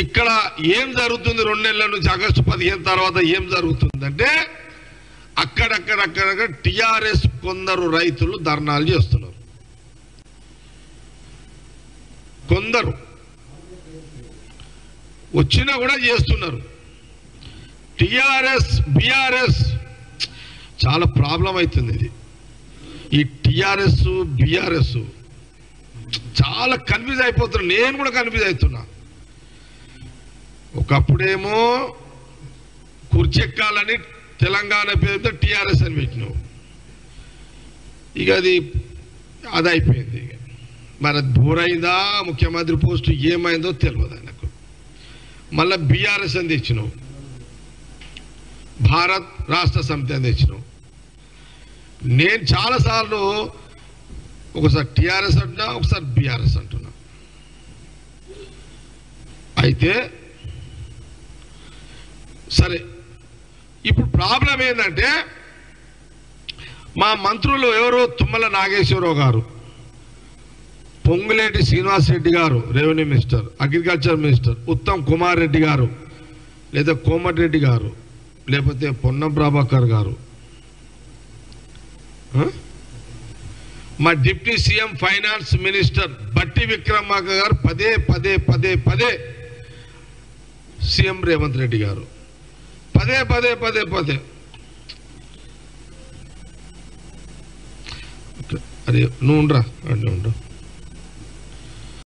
ఇక్కడ ఏం జరుగుతుంది 2 నెలల నుంచి ఆగస్టు 15 తర్వాత ఏం జరుగుతుందంటే అక్కడక్కడ టిఆర్ఎస్ కొందరు రైతులు ధర్నాలు చేస్తున్నారు. కొందరు వచ్చినా కూడా చేస్తున్నారు. టిఆర్ఎస్ బిఆర్ఎస్ చాలా ప్రాబ్లం అవుతుంది. ఇది ఈ టిఆర్ఎస్ బిఆర్ఎస్ చాలా కన్ఫ్యూజ్ అయిపోతున్నా. నేను కూడా కన్ఫ్యూజ్ అవుతున్నా. ఒకప్పుడేమో కుర్చెక్కాలని తెలంగాణ పేరుతో టిఆర్ఎస్ అని పెట్టినావు. ఇక అది అయిపోయింది. ఇక మరి బోరైందా ముఖ్యమంత్రి పోస్టు ఏమైందో తెలియదు ఆయనకు. మళ్ళీ బీఆర్ఎస్ అని తెచ్చినావు, భారత్ రాష్ట్ర సమితి అని తెచ్చినావు. నేను చాలాసార్లు ఒకసారి టిఆర్ఎస్ అంటున్నా, ఒకసారి బీఆర్ఎస్ అంటున్నా. అయితే సరే, ఇప్పుడు ప్రాబ్లం ఏంటంటే మా మంత్రులు ఎవరు, తుమ్మల నాగేశ్వరరావు గారు, పొంగులేటి శ్రీనివాస్ రెడ్డి గారు revenue minister, agriculture minister, Uttam Kumar Reddy గారు, లేదా కోమటిరెడ్డి గారు, లేకపోతే పొన్నం ప్రభాకర్ గారు, మా డిప్యూటీ సీఎం ఫైనాన్స్ మినిస్టర్ బట్టి విక్రమార్క గారు పదే సీఎం రేవంత్ రెడ్డి గారు పదే అరే నువ్వు ఉండరా.